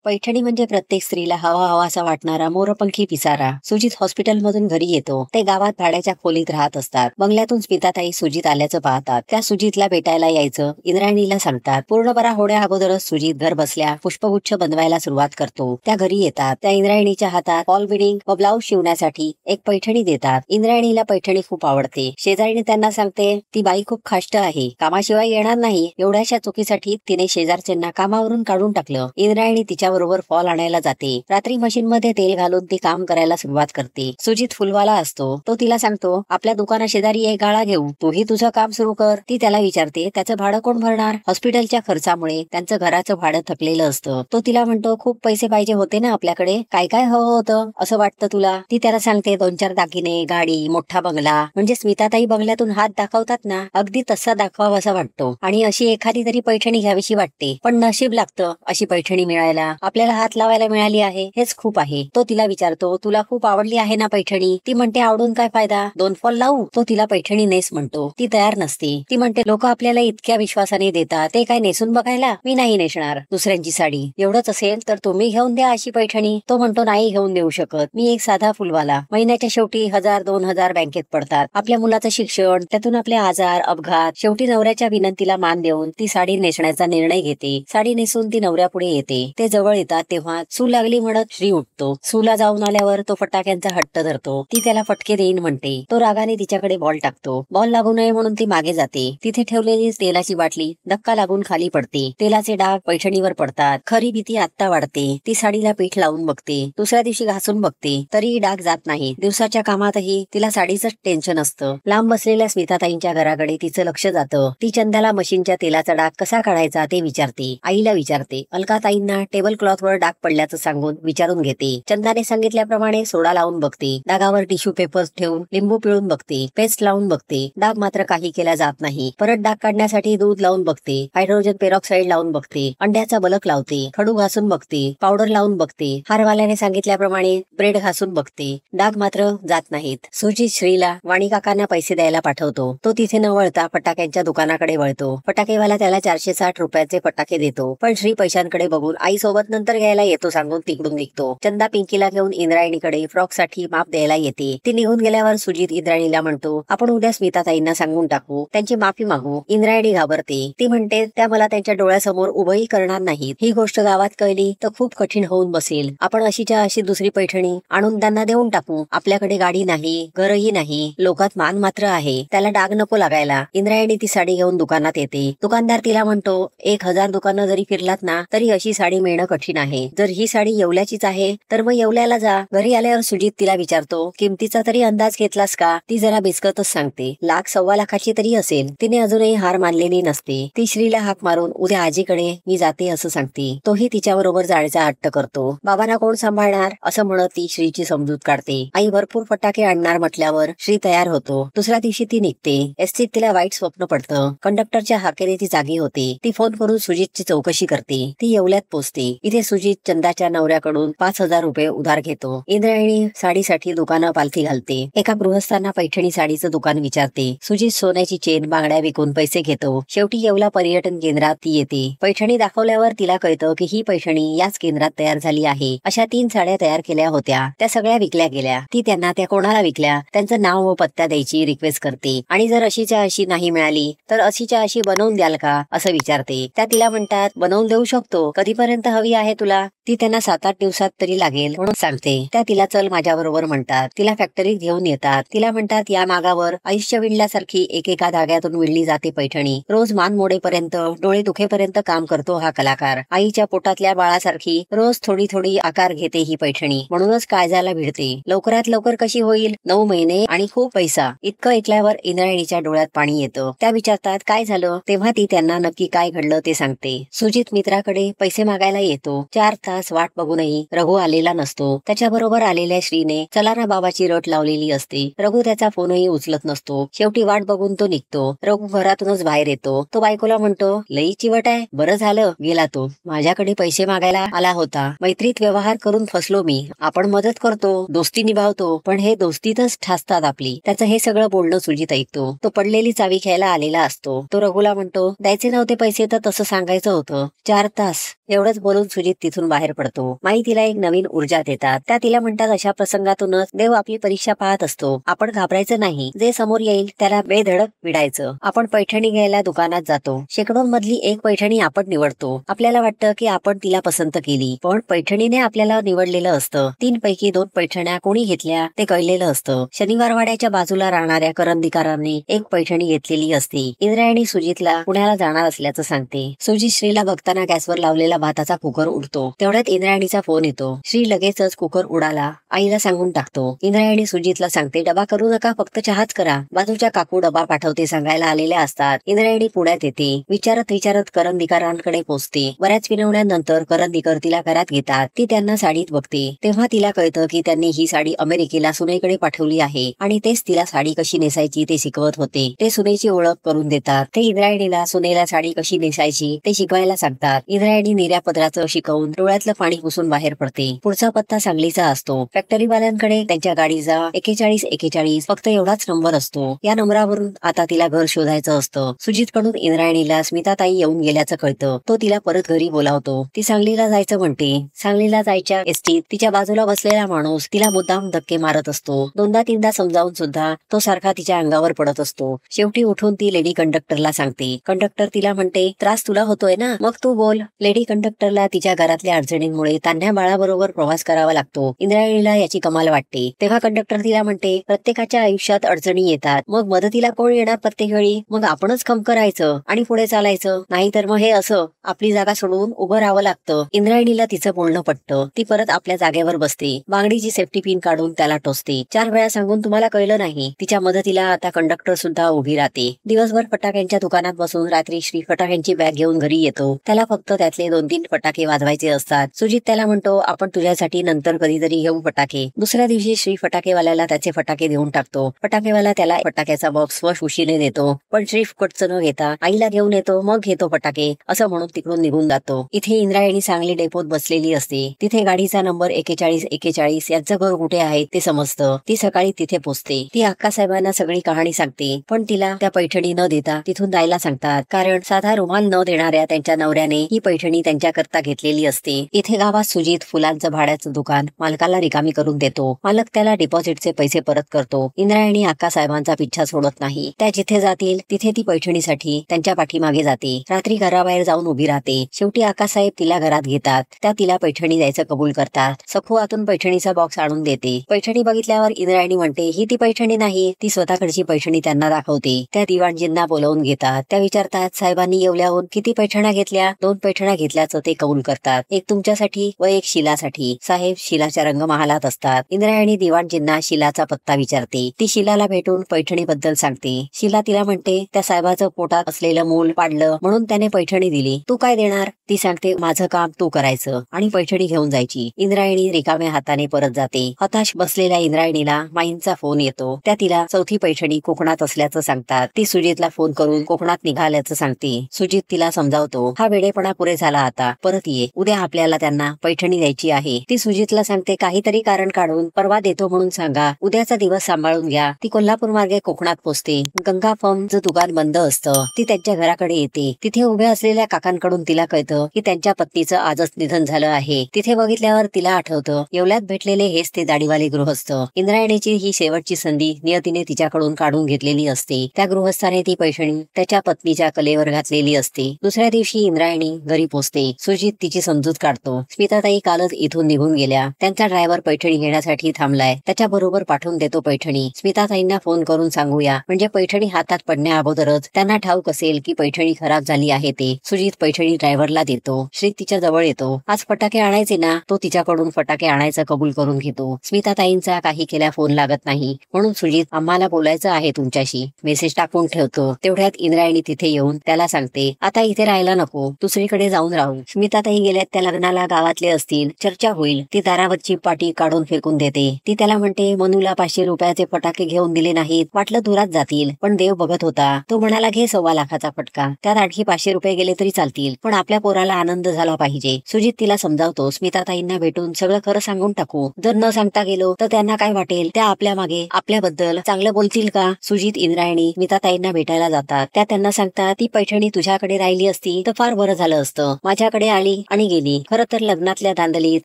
पैठणी म्हणजे प्रत्येक स्त्रीला हवा हवासा वाटणारा मोरपंखी पिसारा. सुजित हॉस्पिटलमधून घरी येतो. ते गावात भाड्याच्या खोलीत राहत असतात. बंगल्यातून स्मिताताई सुजित आल्याचं पाहतात. त्या सुजितला भेटायला यायचं इंद्रायणीला सांगतात. पूर्ण बरा होण्या अगोदरच सुजित घर बसल्या पुष्पगुच्छ बनवायला सुरुवात करतो. त्या घरी येतात. त्या इंद्रायणीच्या हातात फॉल बिडिंग व ब्लाऊज शिवण्यासाठी एक पैठणी देतात. इंद्रायणीला पैठणी खूप आवडते. शेजारीने त्यांना सांगते ती बाई खूप खाष्ट आहे, कामाशिवाय येणार नाही. एवढ्याशा चुकीसाठी तिने शेजारच्यांना कामावरून काढून टाकलं. इंद्रायणी तिच्या बरोबर फॉल आणायला जाते. रात्री मशीन मध्ये तेल घालून ती काम करायला सुरुवात करते. सुजित फुलवाला असतो. तो तिला सांगतो आपल्या दुकाना शेजारी एक गाळा घेऊ, तूही तुझं काम सुरू कर. ती त्याला विचारते त्याचं भाडं कोण भरणार. हॉस्पिटलच्या खर्चामुळे त्यांचं घराचं भाडं थकलेलं असतं. तो तिला म्हणतो खूप पैसे पाहिजे होते ना आपल्याकडे, काय काय हवं होतं असं वाटतं तुला. ती त्याला सांगते 2-4 दागिने, गाडी, मोठा बंगला. म्हणजे स्मिताताई बंगल्यातून हात दाखवतात ना, अगदी तसा दाखवावा असा वाटतो. आणि अशी एखादी तरी पैठणी घ्यावीशी वाटते. पण नशीब लागतं अशी पैठणी मिळायला. आपल्याला हात लावायला मिळाली आहे हेच खूप आहे. तो तिला विचारतो तुला खूप आवडली आहे ना पैठणी. ती म्हणते आवडून काय फायदा, 2 फॉल लावू. तो तिला पैठणी नेस म्हणतो. ती तयार नसते. ती म्हणते लोक आपल्याला इतक्या विश्वासाने देतात, ते काय नेसून बघायला. मी नाही नेसणार दुसऱ्यांची साडी. एवढंच असेल तर तुम्ही घेऊन द्या अशी पैठणी. तो म्हणतो नाही घेऊन देऊ शकत, मी एक साधा फुलवाला. महिन्याच्या शेवटी 1000-2000 बँकेत पडतात. आपल्या मुलाचं शिक्षण, त्यातून आपले आजार, अपघात. शेवटी नवऱ्याच्या विनंतीला मान देऊन ती साडी नेसण्याचा निर्णय घेते. साडी नेसून ती नवऱ्यापुढे येते. ते जवळ येतात तेव्हा सू लागली म्हणत श्री उठतो. सूला जाऊन आल्यावर तो फटाक्यांचा हट्ट धरतो. ती त्याला फटके देईन म्हणते. तो रागाने तिच्याकडे बॉल टाकतो. बॉल लागू नये म्हणून ती मागे जाते. तिथे ठेवलेली तेलाची बाटली धक्का लागून खाली पडते. तेलाचे डाग पैठणीवर पडतात. खरी भीती आत्ता वाढते. ती साडीला पीठ लावून बघते. दुसऱ्या दिवशी घासून बघते तरीही डाग जात नाही. दिवसाच्या कामातही तिला साडीचं टेन्शन असतं. लांब बसलेल्या स्मिताताईंच्या घराकडे तिचं लक्ष जातं. ती चंदाला मशीनच्या तेलाचा डाग कसा काढायचा ते विचारते. आईला विचारते. अलकाताईंना टेबल क्लॉथवर डाग पडल्याचं सांगून विचारून घेते. चंदाने सांगितल्याप्रमाणे सोडा लावून बघते. डागावर टिश्यू पेपर्स ठेवून लिंबू पिळून बघते. पेस्ट लावून बघते. डाग मात्र काही केला जात नाही. परत डाग काढण्यासाठी दूध लावून बघते. हायड्रोजन पेरॉक्साईड लावून बघते. अंड्याचा बलक लावते. खडू घासून बघते. पावडर लावून बघते. हारवाल्याने सांगितल्याप्रमाणे ब्रेड घासून बघते. डाग मात्र जात नाहीत. सुजित श्रीला वाणी काकांना पैसे द्यायला पाठवतो. तो तिथे न वळता फटाक्यांच्या दुकानाकडे वळतो. फटाकेवाला त्याला 460 रुपयाचे फटाके देतो. पण श्री पैशांकडे बघून आई सोबत नंतर घ्यायला येतो सांगून तिकडून निघतो. चंदा पिंकीला घेऊन इंद्रायणीकडे फ्रॉक साठी माप द्यायला येते. ती निघून गेल्यावर सुजित इंद्रायणीला म्हणतो आपण उद्या स्मिताताईंना सांगून टाकू, त्यांची माफी मागू. इंद्रायणी घाबरते. ती म्हणते त्या मला त्यांच्या डोळ्यासमोर उभंही करणार नाहीत. ही गोष्ट गावात कळली तर खूप कठीण होऊन बसेल. आपण अशीच्या अशी दुसरी पैठणी आणून त्यांना देऊन टाकू. आपल्याकडे गाडी नाही, घरही नाही, लोकात मान मात्र आहे. त्याला डाग नको लागायला. इंद्रायणी ती साडी घेऊन दुकानात येते. दुकानदार तिला म्हणतो 1000 दुकानं जरी फिरलात ना तरी अशी साडी मिळणं कठीण आहे. जर ही साडी येवल्याचीच आहे तर मग येवल्याला जा. घरी आल्यावर सुजित तिला विचारतो किमतीचा तरी अंदाज घेतलास का. ती जरा बिस्कतच सांगते. 1,00,000-1.25 लाखाची तरी असेल. तिने अजूनही हार मानलेली नसते. ती श्रीला हाक मारून उद्या आजीकडे मी जाते असं सांगते. तोही तिच्याबरोबर जाण्याचा हट्ट करतो. बाबांना कोण सांभाळणार असं म्हणत ती श्रीची समजूत काढते. आई भरपूर फटाके आणणार म्हटल्यावर श्री तयार होतो. दुसऱ्या दिवशी ती निघते. एसटीत तिला वाईट स्वप्न पडतं. कंडक्टरच्या हाकेने ती जागी होते. ती फोन करून सुजितची चौकशी करते. ती येवल्यात पोचते. इथे सुजित चंदाच्या नवऱ्याकडून 5,000 रुपये उधार घेतो. इंद्रायणी साडीसाठी दुकानं पालथी घालते. एका गृहस्थांना पैठणी साडीचं दुकान विचारते. सुजित सोन्याची चेन बांगड्या विकून पैसे घेतो. शेवटी येवला पर्यटन केंद्रात ती येते. पैठणी दाखवल्यावर तिला कळतं की ही पैठणी याच केंद्रात तयार झाली आहे. अशा 3 साड्या तयार केल्या होत्या. त्या सगळ्या विकल्या गेल्या. ती त्यांना त्या कोणाला विकल्या त्यांचं नाव व पत्ता द्यायची रिक्वेस्ट करते. आणि जर अशीच्या अशी नाही मिळाली तर अशीच्या अशी बनवून द्याल का असं विचारते. त्या तिला म्हणतात बनवून देऊ शकतो, कधीपर्यंत हवी आहे तुला. ती त्यांना 7-8 दिवसात तरी लागेल म्हणून सांगते. त्या तिला चल माझ्याबरोबर म्हणतात. तिला फॅक्टरीत घेऊन येतात. तिला म्हणतात या मागावर आयुष्य विणल्यासारखी एकेका धाग्यातून विणली जाते पैठणी. रोज मान मोडेपर्यंत, डोळे दुखेपर्यंत काम करतो हा कलाकार. आईच्या पोटातल्या बाळासारखी रोज थोडी थोडी आकार घेते ही पैठणी. म्हणूनच काळजाला भिडते. लवकरात लवकर कशी होईल, 9 महिने आणि खूप पैसा. इतकं ऐकल्यावर इंद्रायणीच्या डोळ्यात पाणी येतं. त्या विचारतात काय झालं. तेव्हा ती त्यांना नक्की काय घडलं ते सांगते. सुजित मित्राकडे पैसे मागायला येतो. 4 तास वाट बघूनही रघु आलेला नसतो. त्याच्याबरोबर आलेल्या श्रीने चला ना बाबाची रट लावलेली असते. रघु त्याचा फोनही उचलत नसतो. शेवटी वाट बघून तो निघतो. रघु घरातूनच बाहेर येतो. तो बायकोला म्हणतो लई चिवट आहे, बरं झालं गेला तो. माझ्याकडे पैसे मागायला आला होता. मैत्रीत व्यवहार करून फसलो मी. आपण मदत करतो, दोस्ती निभावतो, पण हे दोस्तीतच ठासतात आपली. त्याचं हे सगळं बोलणं सुजित ऐकतो. तो पडलेली चावी घ्यायला आलेला असतो. तो रघुला म्हणतो द्यायचे नव्हते पैसे तर तसं सांगायचं होतं. 4 तास एवढंच बोलून सुजित तिथून बाहेर पडतो. माई तिला एक नवीन ऊर्जा देतात. त्या तिला म्हणतात, अशा प्रसंगातूनच देव आपली परीक्षा पाहत असतो. आपण घाबरायचं नाही. जे समोर येईल त्याला बेधडक विडायचं. आपण पैठणी घ्यायला दुकानात जातो. शेकडोंमधली एक पैठणी आपण निवडतो. आपल्याला वाटतं की आपण तिला पसंत केली, पण पैठणीने आपल्याला निवडलेलं असतं. 3 पैकी 2 पैठण्या कोणी घेतल्या ते कळलेलं असतं. शनिवारवाड्याच्या बाजूला राहणाऱ्या करंदीकरांनी एक पैठणी घेतलेली असते. इंद्रायणी सुजितला पुण्याला जाणार असल्याचं सांगते. सुजित श्रीला बघताना गॅसवर लावलेला भाताचा कुकर उडतो. तेवढ्यात इंद्रायणीचा फोन येतो. श्री लगेचच कुकर उडाला आईला सांगून टाकतो. इंद्रायणी सुजितला सांगते, डबा करू नका, फक्त चहाच करा. बाजूच्या काकू डबा पाठवते सांगायला आलेल्या असतात. इंद्रायणी पुण्यात येते. विचारत विचारत करंदीकरांकडे पोहोचते. बऱ्याच विनवण्यानंतर करंदीकर तिला घरात घेतात. ती त्यांना साडीत बघते. तेव्हा तिला कळतं की त्यांनी ही साडी अमेरिकेला सुनेकडे पाठवली आहे आणि तेच तिला साडी कशी नेसायची ते शिकवत होते. ते सुनेची ओळख करून देतात. ते इंद्रायणीला सुनेला साडी कशी नेसायची ते शिकवायला सांगतात. इंद्रायणी निऱ्या पदराचं शिकवून डोळ्यातलं पाणी पुसून बाहेर पडते. पुढचा पत्ता सांगलीचा असतो. फॅक्टरीवाल्यांकडे त्यांच्या गाडीचा 4141 फक्त एवढाच नंबर असतो. या नंबरावरून आता तिला घर शोधायचं असतं. सुजित कडून इंद्रायणीला स्मिताताई येऊन गेल्याचं कळतं. तो तिला परत घरी बोलावतो. ती सांगलीला जायचं म्हणते. सांगलीला जायच्या एसटीत तिच्या बाजूला बसलेला माणूस तिला मुद्दाम धक्के मारत असतो. 2दा-3दा समजावून सुद्धा तो सारखा तिच्या अंगावर पडत असतो. शेवटी उठून ती लेडी कंडक्टरला सांगते. कंडक्टर तिला म्हणते, त्रास तुला होतोय ना, मग तू बोल. लेडी कंडक्टरला तिच्या घरातल्या अडचणींमुळे तान्ह्या बाळाबरोबर प्रवास करावा लागतो. इंद्रायणीला याची कमाल वाटते. तेव्हा कंडक्टर तिला म्हणते, प्रत्येकाच्या आयुष्यात अडचणी येतात, मग मदतीला कोण येणार प्रत्येक वेळी? मग आपणच खम करायचं आणि पुढे चालायचं, नाहीतर मग हे असं आपली जागा सोडून उभं राहावं लागतं. इंद्रायणीला तिचं बोलणं पटतं. ती परत आपल्या जागेवर बसते. बांगडीची सेफ्टी पिन काढून त्याला टोचते. 4 वेळा सांगून तुम्हाला कळलं नाही. तिच्या मदतीला आता कंडक्टर सुद्धा उभी राहते. दिवसभर फटाक्यांच्या दुकानात बसून रात्री श्री फटाक्यांची बॅग घेऊन घरी येतो. त्याला फक्त त्यातले 2-3 फटाके वाजवायचे असतात. सुजित त्याला म्हणतो, आपण तुझ्यासाठी नंतर कधीतरी घेऊ फटाके. दुसऱ्या दिवशी श्री फटाकेवाल्याला त्याचे फटाके देऊन टाकतो. फटाकेवाला त्याला फटाक्याचा बॉक्स खुशीने देतो, पण श्री फुकटचं न घेता आईला घेऊन येतो, मग घेतो फटाके असं म्हणून तिकडून निघून जातो. इथे इंद्रायणी सांगली डेपोत बसलेली असते. तिथे गाडीचा नंबर 4141 यांचं घर कुठे आहे ते समजतं. ती सकाळी तिथे पोहोचते. ती अक्कासाहेबांना सगळी कहाणी सांगते, पण तिला त्या पैठणी न देता तिथून जायला सांगतात. कारण साधा रुमाल न देणाऱ्या त्यांच्या नवऱ्याने ही पैठणी त्यांच्याकरता घेतलेली असते. इथे गावात सुजित फुलांचं भाड्याचं दुकान मालकाला रिकामी करून देतो. मालक त्याला डिपॉझिटचे पैसे परत करतो. इंद्रायणी अक्कासाहेबांचा पिच्छा सोडत नाही. त्या जिथे जातील तिथे ती पैठणीसाठी त्यांच्या पाठीमागे जाते. रात्री घराबाहेर जाऊन उभी राहते. शेवटी अक्कासाहेब तिला घरात घेतात. त्या तिला पैठणी द्यायचं कबूल करतात. सखू आतून पैठणीचा बॉक्स आणून देते. पैठणी बघितल्यावर इंद्रायणी म्हणते, ही ती पैठणी नाही. ती स्वतःकडची पैठणी त्यांना दाखवते. त्या दिवाणजींना बोलावून घेतात. त्या विचारतात, साहेबांनी येवल्याहून किती पैठण्या घेतल्या? 2 पैठण्या घेतल्याचं ते कबूल करतात. एक तुमच्यासाठी व एक शिलासाठी. साहेब शिलाच्या रंगमहालात असतात. इंद्रायणी दिवाणजींना शिलाचा पत्ता विचारते. ती शिलाला भेटून पैठणीबद्दल सांगते. शिला तिला म्हणते, त्या साहेबाचं पोटात असलेलं मूल पाडलं म्हणून त्याने पैठणी दिली. तू काय देणार? ती सांगते, माझं काम तू करायचं आणि पैठणी घेऊन जायची. इंद्रायणी रिकाम्या हाताने परत जाते. हताश बसलेल्या इंद्रायणीला माईंचा फोन येतो. त्या तिला 4थी पैठणी कोकणात असल्याचं सांगतात. ती सुजितला फोन करून कोकणात निघाल्याचं सांगते. सुजित तिला समजावतो, हा वेडेपणा पुरे झाला, आता परत ये. उद्या आपल्याला त्यांना पैठणी द्यायची आहे. ती सुजितला सांगते, काहीतरी कारण काढून परवा देतो म्हणून सांगा. उद्याचा दिवस सांभाळून घ्या. ती कोल्हापूर मार्गे कोकणात पोहोचते. गंगा फर्मचं दुकान बंद असतं. ती त्यांच्या घराकडे येते. तिथे उभ्या असलेल्या काकांकडून तिला कळतं की त्यांच्या पत्नीचं आजच निधन झालं आहे. तिथे बघितल्यावर तिला आठवतं, येवल्यात भेटलेले हेच ते दाढीवाले गृहस्थ. इंद्रायणीची ही शेवटची संधी नियतीने तिच्याकडून काढून घेतलेली असते. त्या गृहस्थाने ती पैठणी त्याच्या पत्नीच्या कलेवर घातलेली असते. दुसऱ्या दिवशी इंद्रायणी घरी पोहोचते. सुजित तिची समजूत काढतो. स्मिताताई कालच इथून निघून गेल्या. त्यांचा ड्रायव्हर पैठणी घेण्यासाठी थांबलाय. त्याच्या बरोबर पाठवून देतो पैठणी. स्मिताताईंना फोन करून सांगूया, म्हणजे पैठणी हातात पडण्या अगोदरच त्यांना ठाऊक असेल की पैठणी खराब झाली आहे ते. सुजित पैठणी ड्रायव्हरला देतो. श्री तिच्या जवळ येतो. आज फटाके आणायचे ना? तो तिच्याकडून फटाके आणायचं कबूल करून घेतो. स्मिताताईंचा काही केल्या फोन लागत नाही, म्हणून सुजित, आम्हाला बोलायचं आहे तुमच्याशी, मेसेज टाकून ठेवतो. तेवढ्यात इंद्रायणी तिथे येऊन त्याला सांगते, आता इथे राहायला नको, दुसरीकडे जाऊन राहू. स्मिताताई गेल्यात त्या लग्नाला, गावातले असतील, चर्चा होईल. ती दारावरची पाटी काढून फेकून देते. ती त्याला म्हणते, मनूला 500 रुपयाचे फटाके घेऊन दिले नाहीत, वाटलं दुरात जातील, पण देव बघत होता. तो म्हणाला, घे 1.25 लाखाचा फटका, त्यात आणखी 500 रुपये गेले तरी चालतील, पण आपल्या पोरा नवराला आनंद झाला पाहिजे. सुजित तिला समजावतो, स्मिताताईंना भेटून सगळं खरं सांगून टाकू. जर न सांगता गेलो तर त्यांना काय वाटेल? त्या आपल्या मागे आपल्याबद्दल चांगलं बोलतील का? सुजित, इंद्रायणी स्मिताताईंना भेटायला जातात. त्या त्यांना सांगतात, ती पैठणी तुझ्याकडे राहिली असती तर फार बरं झालं असतं. माझ्याकडे आली आणि गेली. खरं तर लग्नातल्या धांदलीत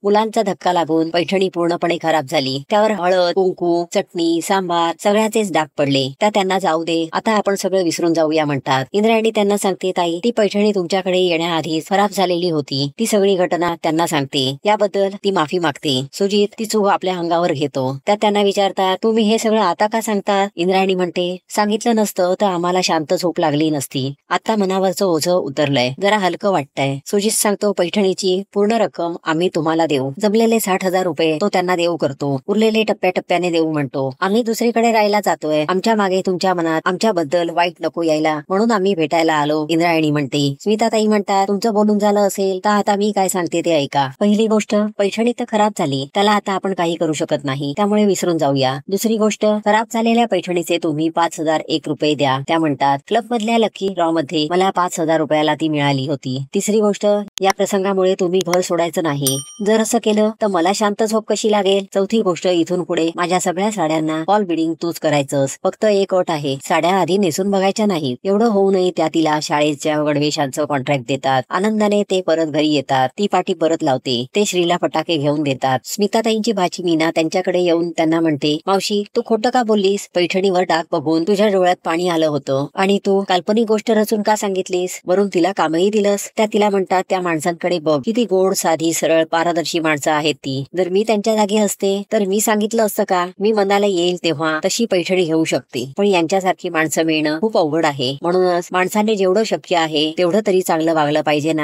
मुलांचा धक्का लागून पैठणी पूर्णपणे खराब झाली. त्यावर हळद, कुंकू, चटणी, सांबार सगळ्याचेच डाग पडले. त्या त्यांना जाऊ दे, आता आपण सगळं विसरून जाऊया म्हणतात. इंद्रायणी त्यांना सांगते, ताई ती पैठणी तुमच्याकडे येण्याआधीच खराब झालेली होती. ती सगळी घटना त्यांना सांगते. याबद्दल ती माफी मागते. सुजित ती चूक आपल्या अंगावर घेतो. त्या त्यांना विचारतात, तुम्ही हे सगळं आता का सांगता? इंद्रायणी म्हणते, सांगितलं नसतं तर आम्हाला शांत झोप लागली नसती. आता मनावरचं ओझं उतरलंय, जरा हलकं वाटतंय. सुजित सांगतो, पैठणीची पूर्ण रक्कम आम्ही तुम्हाला देऊ. जमलेले 60,000 रुपये तो त्यांना देऊ करतो. उरलेले टप्प्याटप्प्याने देऊ म्हणतो. आम्ही दुसरीकडे राहायला जातोय. आमच्या मागे तुमच्या मनात आमच्याबद्दल वाईट नको यायला म्हणून आम्ही भेटायला आलो. इंद्रायणी म्हणते. स्मिताताई म्हणतात, तुमचं बोलून झालं असेल तर आता मी काय सांगते ते ऐका. पहिली गोष्ट, पैठणी तर खराब झाली, त्याला आता आपण काही करू शकत नाही, त्यामुळे विसरून जाऊया. दुसरी गोष्ट, खराब झालेल्या पैठणीचे तुम्ही 5,001 रुपये द्या. त्या म्हणतात, क्लब मधल्या लकी ड्रॉ मध्ये मला 5,000 रुपयाला ती मिळाली होती. तिसरी गोष्ट, या प्रसंगामुळे तुम्ही घर सोडायचं नाही. जर असं केलं तर मला शांत झोप कशी लागेल? चौथी गोष्ट, इथून पुढे माझ्या सगळ्या साड्यांना फॉल बिडिंग तूच करायचंस. फक्त एक अट आहे, साड्या आधी नेसून बघायच्या नाही. एवढं होऊ नये त्या तिला शाळेच्या गणवेशांचं कॉन्ट्रॅक्ट देतात. आनंदाने ते परत घरी येतात. ती पाठी परत लावते. ते श्रीला फटाके घेऊन देतात. स्मिताताईंची भाची मीना त्यांच्याकडे येऊन त्यांना म्हणते, मावशी तू खोटं का बोललीस? पैठणीवर डाग बघून तुझ्या डोळ्यात पाणी आलं होतं आणि तू काल्पनिक गोष्ट रचून का सांगितलीस? वरून तिला कामही दिलंस. त्या तिला म्हणतात, त्या माणसांकडे बघ, किती गोड, साधी, सरळ, पारदर्शी माणसं आहेत ती. जर मी त्यांच्या जागी असते तर मी सांगितलं असतं का? मी मनाला येईल तेव्हा तशी पैठणी घेऊ शकते, पण यांच्यासारखी माणसं मिळणं खूप अवघड आहे. म्हणूनच माणसाने जेवढं शक्य आहे तेवढं तरी चांगलं वागलं पाहिजे ना.